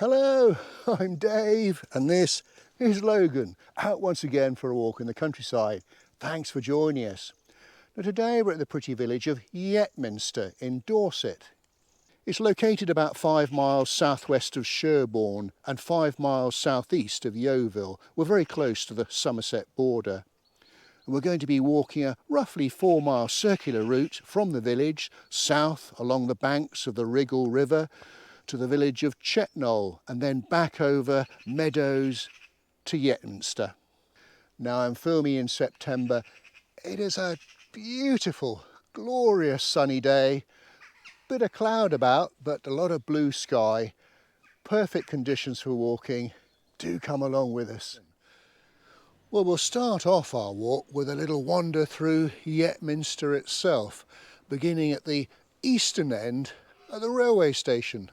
Hello, I'm Dave and this is Logan, out once again for a walk in the countryside. Thanks for joining us. Now today we're at the pretty village of Yetminster in Dorset. It's located about 5 miles southwest of Sherborne and 5 miles southeast of Yeovil. We're very close to the Somerset border. And we're going to be walking a roughly 4-mile circular route from the village south along the banks of the Wriggle River to the village of CHETNOLE and then back over meadows to Yetminster. Now I'm filming in September. It is a beautiful, glorious sunny day. Bit of cloud about, but a lot of blue sky. Perfect conditions for walking. Do come along with us. Well, we'll start off our walk with a little wander through Yetminster itself, beginning at the eastern end at the railway station.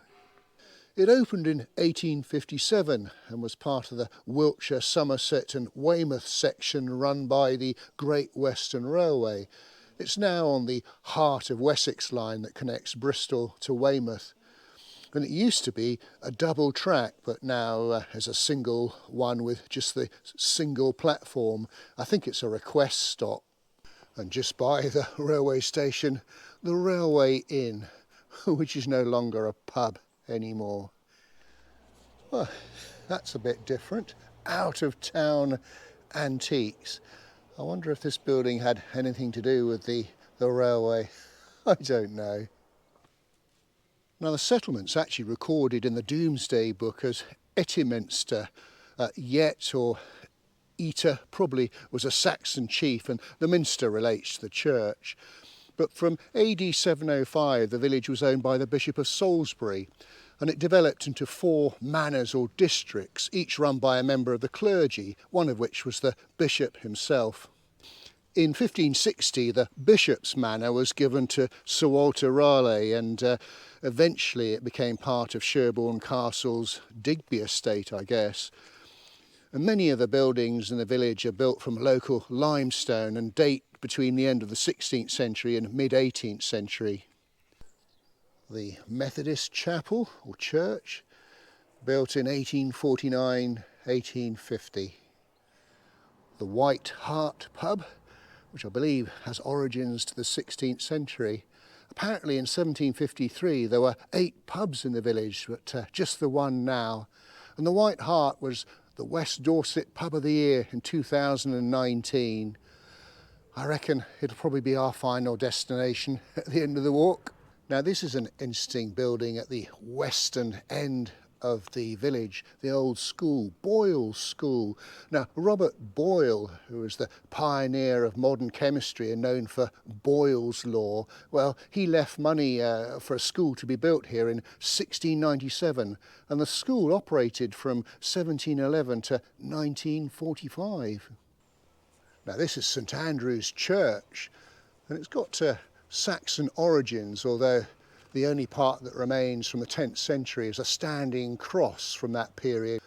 It opened in 1857 and was part of the Wiltshire, Somerset and Weymouth section run by the Great Western Railway. It's now on the Heart of Wessex line that connects Bristol to Weymouth. And it used to be a double track, but now has a single one with just the single platform. I think it's a request stop. And just by the railway station, the Railway Inn, which is no longer a pub anymore. Well, that's a bit different. Out of town antiques. I wonder if this building had anything to do with the railway. I don't know. Now the settlement's actually recorded in the Domesday Book as Yetminster. Yet or Eta probably was a Saxon chief, and the minster relates to the church. But from AD 705 the village was owned by the Bishop of Salisbury, and it developed into 4 manors or districts, each run by a member of the clergy, one of which was the bishop himself. In 1560 the bishop's manor was given to Sir Walter Raleigh, and eventually it became part of Sherborne Castle's Digby estate, I guess. And many of the buildings in the village are built from local limestone and date between the end of the 16th century and mid-18th century. The Methodist chapel or church, built in 1849-1850. The White Hart pub, which I believe has origins to the 16th century. Apparently in 1753 there were 8 pubs in the village, but just the one now. And the White Hart was the West Dorset Pub of the Year in 2019. I reckon it'll probably be our final destination at the end of the walk. Now this is an interesting building at the western end of the village, the old school, Boyle School. Now Robert Boyle, who was the pioneer of modern chemistry and known for Boyle's law, well, he left money for a school to be built here in 1697, and the school operated from 1711 to 1945. Now this is St Andrew's Church, and it's got Saxon origins, although the only part that remains from the 10th century is a standing cross from that period.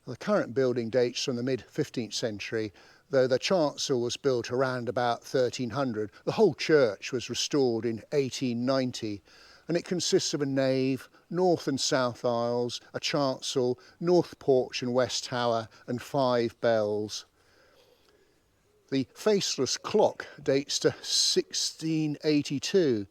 The current building dates from the mid-15th century, though the chancel was built around about 1300. The whole church was restored in 1890, and it consists of a nave, north and south aisles, a chancel, north porch and west tower, and 5 bells. The faceless clock dates to 1682,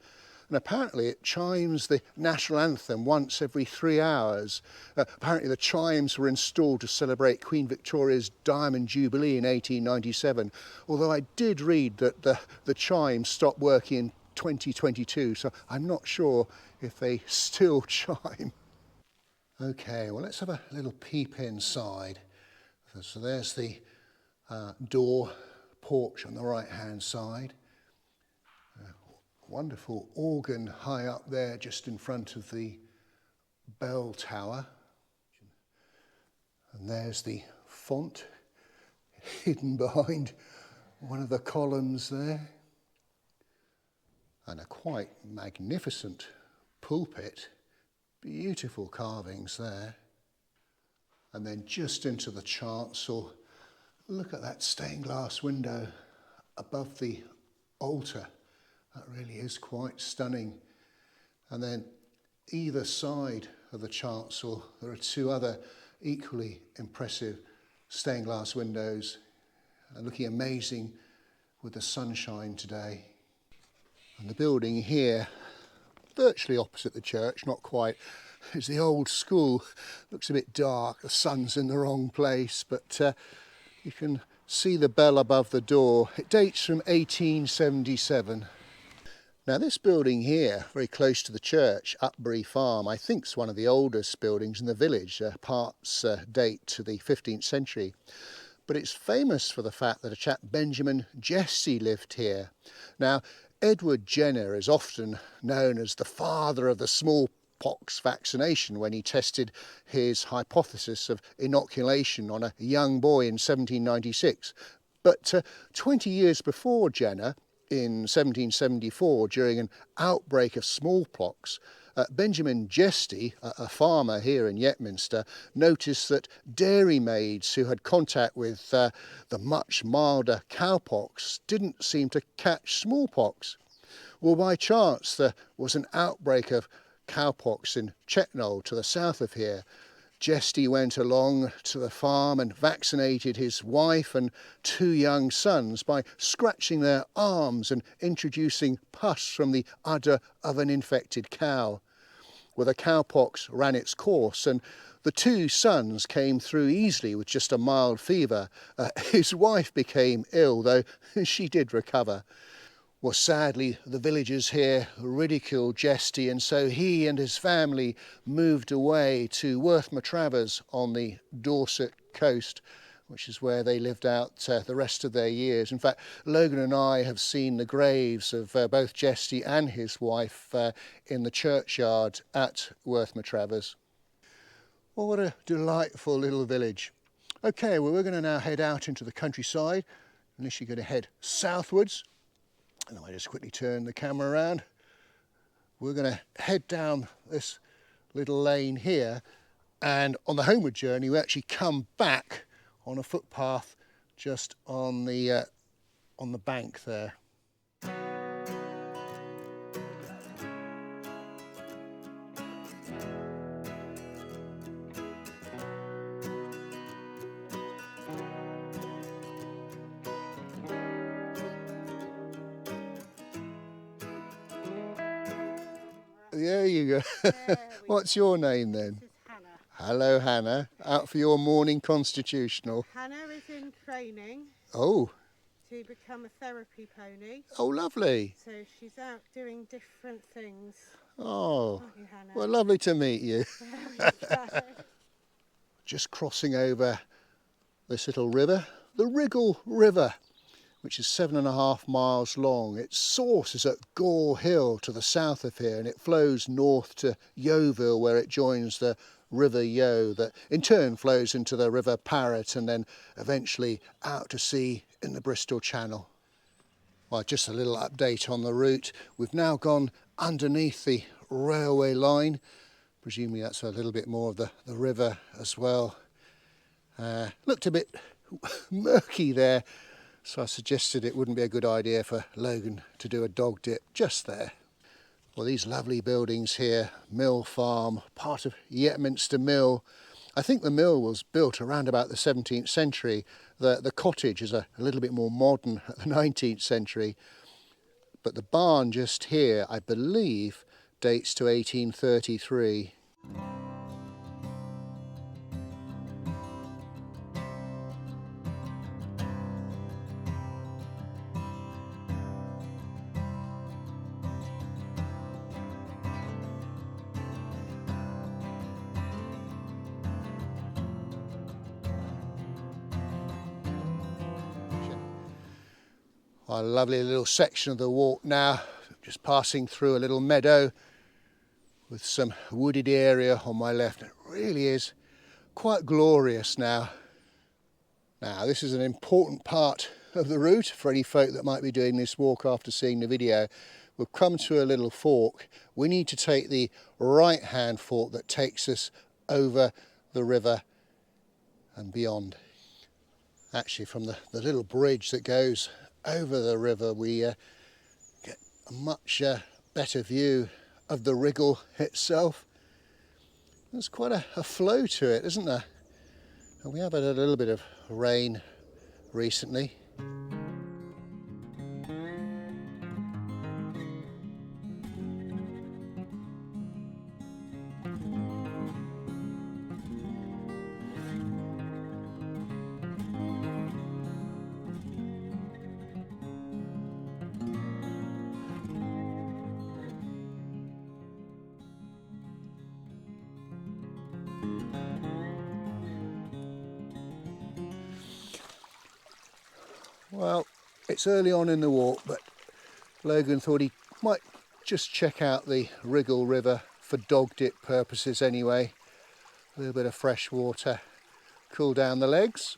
and apparently it chimes the national anthem once every 3 hours. Apparently the chimes were installed to celebrate Queen Victoria's Diamond Jubilee in 1897, although I did read that the chimes stopped working in 2022, so I'm not sure if they still chime. Okay, well let's have a little peep inside. So there's the door, porch on the right hand side. Wonderful organ high up there just in front of the bell tower. And there's the font hidden behind one of the columns there. And a quite magnificent pulpit. Beautiful carvings there. And then just into the chancel, look at that stained glass window above the altar. That really is quite stunning. And then either side of the chancel, there are two other equally impressive stained glass windows, looking amazing with the sunshine today. And the building here, virtually opposite the church, not quite, is the old school. Looks a bit dark, the sun's in the wrong place, but you can see the bell above the door. It dates from 1877. Now this building here, very close to the church, Upbury Farm, I think is one of the oldest buildings in the village. Parts date to the 15th century. But it's famous for the fact that a chap, Benjamin Jesty, lived here. Now, Edward Jenner is often known as the father of the smallpox vaccination when he tested his hypothesis of inoculation on a young boy in 1796. But 20 years before Jenner, in 1774, during an outbreak of smallpox, Benjamin Jesty, a farmer here in Yetminster, noticed that dairymaids who had contact with the much milder cowpox didn't seem to catch smallpox. Well, by chance there was an outbreak of cowpox in CHETNOLE to the south of here. Jesty went along to the farm and vaccinated his wife and two young sons by scratching their arms and introducing pus from the udder of an infected cow. Well, the cowpox ran its course and the two sons came through easily with just a mild fever. His wife became ill, though she did recover. Well, sadly, the villagers here ridiculed Jesty, and so he and his family moved away to Worth-Matravers on the Dorset coast, which is where they lived out the rest of their years. In fact, Logan and I have seen the graves of both Jesty and his wife in the churchyard at Worth-Matravers. Well, what a delightful little village. Okay, well, we're going to now head out into the countryside, unless you're going to head southwards. And I just quickly turn the camera around. We're going to head down this little lane here, and on the homeward journey we actually come back on a footpath just on the bank there. There you go. What's your name then? This is Hannah. Hello, Hannah. Out for your morning constitutional. Hannah is in training Oh. to become a therapy pony. Oh, lovely. So she's out doing different things. Oh, Aren't you, Hannah? well, lovely to meet you. There we go. Just crossing over this little river, the Wriggle River, which is 7.5 miles long. Its source is at Gore Hill to the south of here, and it flows north to Yeovil, where it joins the River Yeo, that in turn flows into the River Parrett and then eventually out to sea in the Bristol Channel. Well, just a little update on the route. We've now gone underneath the railway line. Presumably that's a little bit more of the river as well. Looked a bit murky there, so I suggested it wouldn't be a good idea for Logan to do a dog dip just there. Well, these lovely buildings here, Mill Farm, part of Yetminster Mill. I think the mill was built around about the 17th century. The cottage is a little bit more modern at the 19th century. But the barn just here, I believe, dates to 1833. A lovely little section of the walk now, just passing through a little meadow with some wooded area on my left. It really is quite glorious now. Now, this is an important part of the route for any folk that might be doing this walk after seeing the video. We've come to a little fork. We need to take the right-hand fork that takes us over the river and beyond. Actually, from the little bridge that goes over the river, we get a much better view of the Wriggle itself. There's quite a flow to it, isn't there? And we have had a little bit of rain recently. Well, it's early on in the walk, but Logan thought he might just check out the Wriggle River for dog dip purposes anyway. A little bit of fresh water, cool down the legs.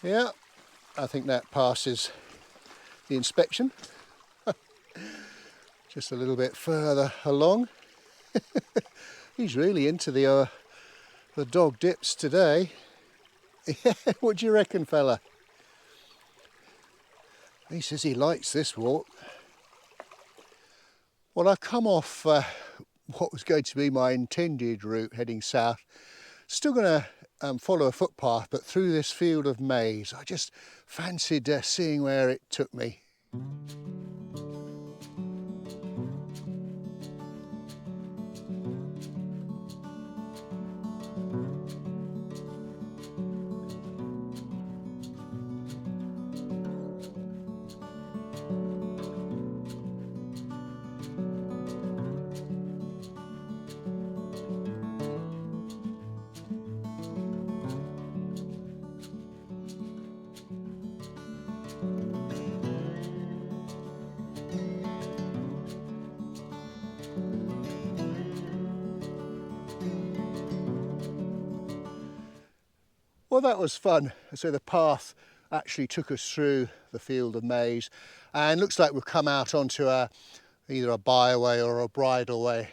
Yeah, I think that passes the inspection. Just a little bit further along. He's really into the dog dips today. What do you reckon, fella? He says he likes this walk. Well, I've come off what was going to be my intended route heading south. Still going to follow a footpath, but through this field of maize. I just fancied seeing where it took me. Well, that was fun. So the path actually took us through the field of maize, and looks like we've come out onto either a byway or a bridleway.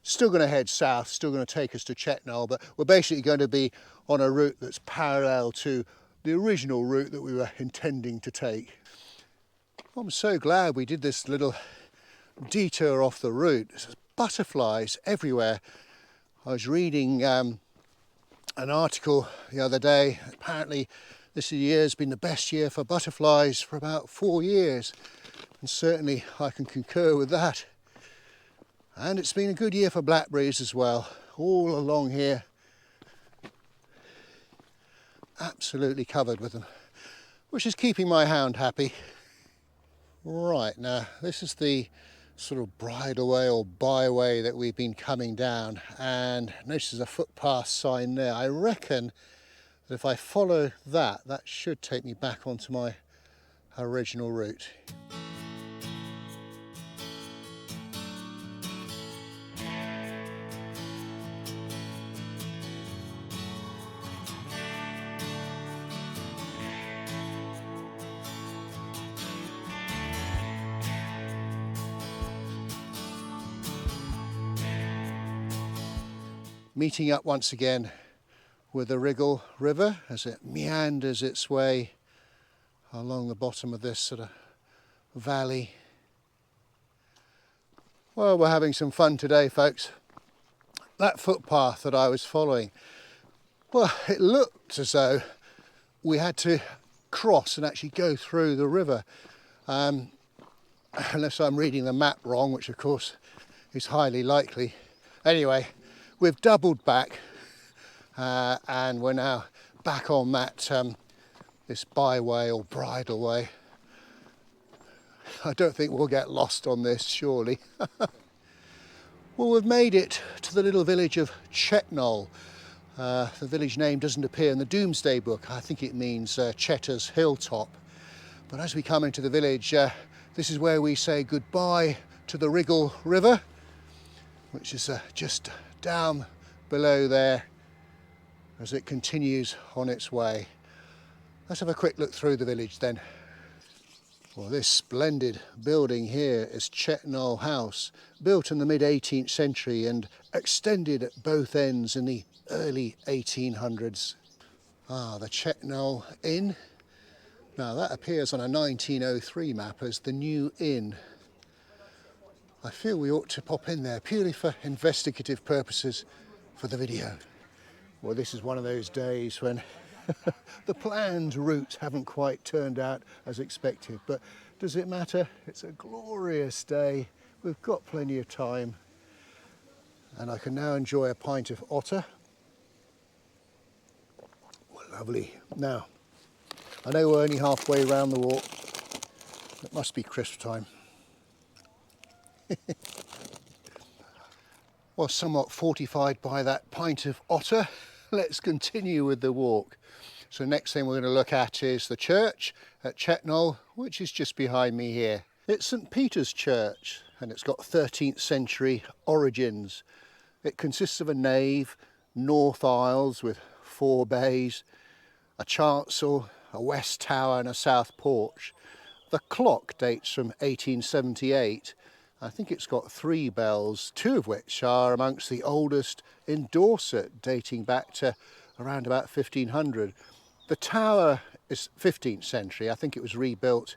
Still going to head south, still going to take us to Chetnole, but we're basically going to be on a route that's parallel to the original route that we were intending to take. I'm so glad we did this little detour off the route. There's butterflies everywhere. I was reading an article the other day. Apparently this year has been the best year for butterflies for about 4 years, and certainly I can concur with that. And it's been a good year for blackberries as well, all along here, absolutely covered with them, which is keeping my hound happy. Right, now this is the sort of bridleway or byway that we've been coming down, and notice there's a footpath sign there. I reckon that if I follow that, that should take me back onto my original route. Meeting up once again with the Wriggle River as it meanders its way along the bottom of this sort of valley. Well, we're having some fun today, folks. That footpath that I was following, well, it looked as though we had to cross and actually go through the river. Unless I'm reading the map wrong, which of course is highly likely. Anyway, we've doubled back and we're now back on that this byway or bridleway. I don't think we'll get lost on this, surely. Well, we've made it to the little village of Chetnole. The village name doesn't appear in the Doomsday Book. I think it means Chetter's hilltop. But as we come into the village, this is where we say goodbye to the Wriggle River, which is just down below there as it continues on its way. Let's have a quick look through the village then. Well, this splendid building here is Chetnole House, built in the mid-18th century and extended at both ends in the early 1800s. Ah, the Chetnole Inn. Now that appears on a 1903 map as the New Inn. I feel we ought to pop in there purely for investigative purposes for the video. Well, this is one of those days when the planned routes haven't quite turned out as expected, but does it matter? It's a glorious day. We've got plenty of time, and I can now enjoy a pint of otter. Well, lovely. Now, I know we're only halfway around the walk. It must be crisp time. Well, somewhat fortified by that pint of otter, let's continue with the walk. So next thing we're going to look at is the church at Chetnole, which is just behind me here. It's St Peter's Church, and it's got 13th century origins. It consists of a nave, north aisles with 4 bays, a chancel, a west tower and a south porch. The clock dates from 1878. I think it's got 3 bells, 2 of which are amongst the oldest in Dorset, dating back to around about 1500. The tower is 15th century. I think it was rebuilt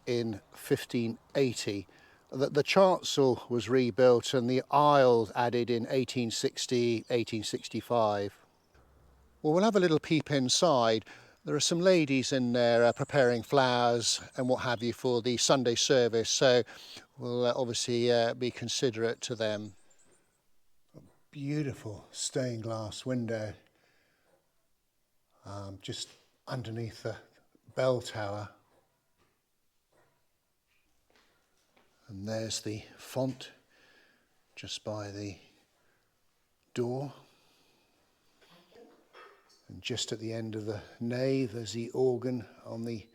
in 1580. The chancel was rebuilt and the aisle added in 1860, 1865. Well, we'll have a little peep inside. There are some ladies in there preparing flowers and what have you for the Sunday service, so we'll obviously be considerate to them. A beautiful stained glass window just underneath the bell tower. And there's the font just by the door. And just at the end of the nave, there's the organ on the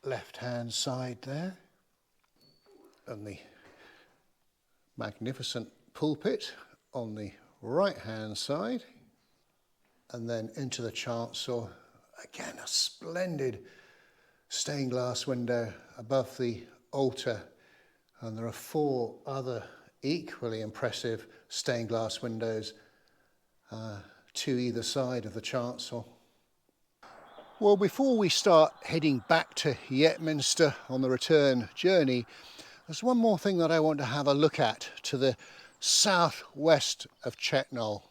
left-hand side there. And the magnificent pulpit on the right-hand side. And then into the chancel, again a splendid stained glass window above the altar. And there are 4 other equally impressive stained glass windows to either side of the chancel. Well, before we start heading back to Yetminster on the return journey, there's one more thing that I want to have a look at to the southwest of Chetnole.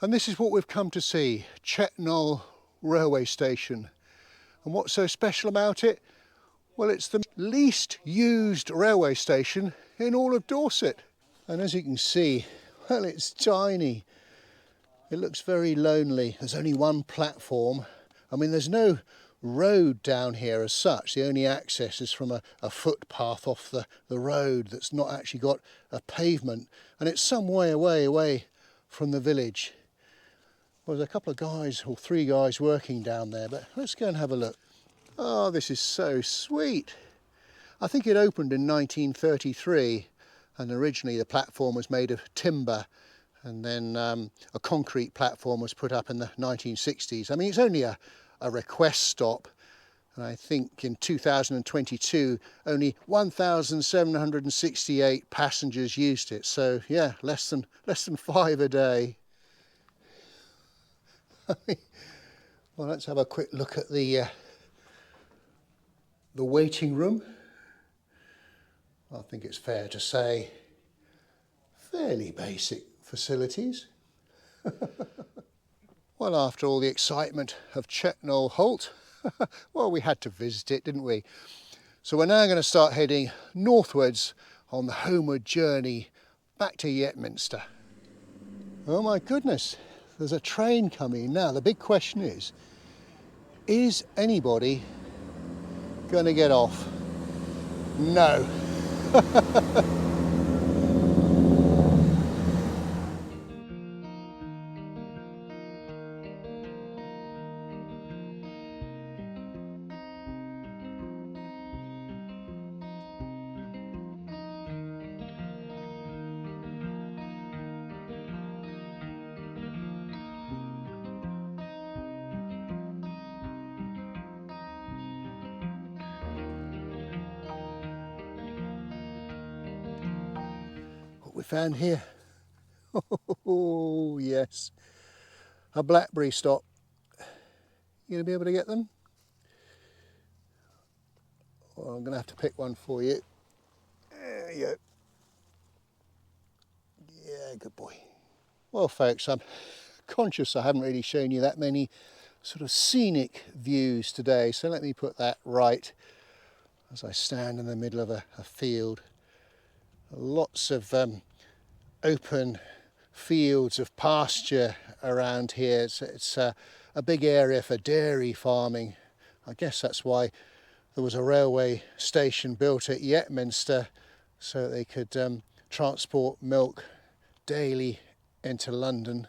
And this is what we've come to see, Chetnole railway station. And what's so special about it? Well, it's the least used railway station in all of Dorset. And as you can see, well, it's tiny. It looks very lonely. There's only one platform. I mean, there's no road down here as such. The only access is from a footpath off the road that's not actually got a pavement. And it's some way away from the village. Well, there's a couple of guys, or 3 guys working down there, but let's go and have a look. Oh, this is so sweet. I think it opened in 1933, and originally the platform was made of timber, and then a concrete platform was put up in the 1960s. I mean, it's only a request stop, and I think in 2022 only 1,768 passengers used it. So yeah, less than 5 a day. Well, let's have a quick look at the waiting room. I think it's fair to say fairly basic facilities. Well, after all the excitement of CHETNOLE HALT, well, we had to visit it, didn't we? So we're now going to start heading northwards on the homeward journey back to Yetminster. Oh my goodness, there's a train coming now. The big question is anybody going to get off? No. what we found here. Oh yes, a blackberry stop. You gonna be able to get them? Well, I'm gonna have to pick one for you. There you go. Yeah, good boy. Well folks, I'm conscious I haven't really shown you that many sort of scenic views today, so let me put that right as I stand in the middle of a field. Lots of open fields of pasture around here. It's a big area for dairy farming. I guess that's why there was a railway station built at Yetminster, so that they could transport milk daily into London.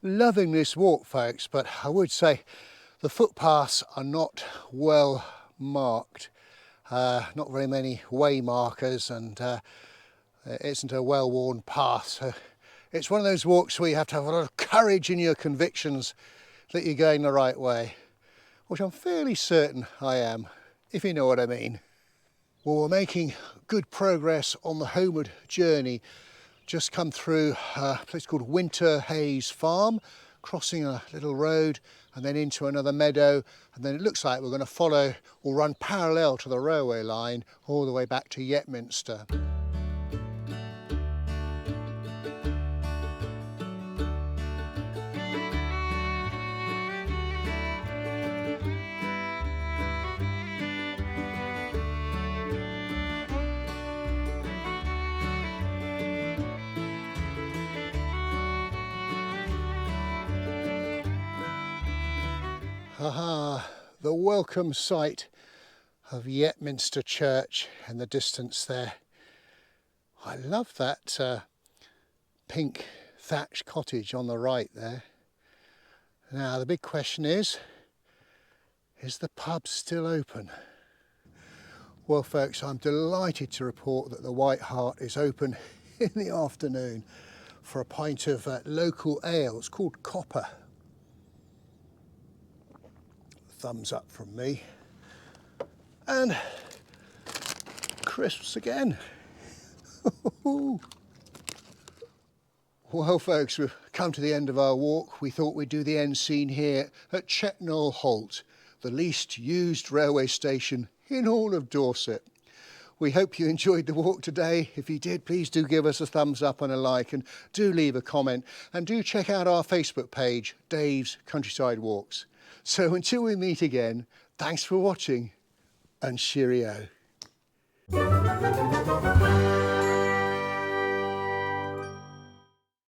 Loving this walk folks, but I would say the footpaths are not well marked. Not very many way markers, and it isn't a well-worn path, so it's one of those walks where you have to have a lot of courage in your convictions that you're going the right way, which I'm fairly certain I am, if you know what I mean. Well, we're making good progress on the homeward journey. Just come through a place called Upbury Farm, crossing a little road and then into another meadow, and then it looks like we're going to follow or run parallel to the railway line all the way back to Yetminster. Aha, the welcome sight of Yetminster Church in the distance there. I love that pink thatched cottage on the right there. Now the big question is the pub still open? Well folks, I'm delighted to report that the White Hart is open in the afternoon for a pint of local ale. It's called Copper. Thumbs up from me. And crisps again. Well folks, we've come to the end of our walk. We thought we'd do the end scene here at CHETNOLE HALT, the least used railway station in all of Dorset. We hope you enjoyed the walk today. If you did, please do give us a thumbs up and a like, and do leave a comment, and do check out our Facebook page, Dave's Countryside Walks. So until we meet again, thanks for watching and cheerio.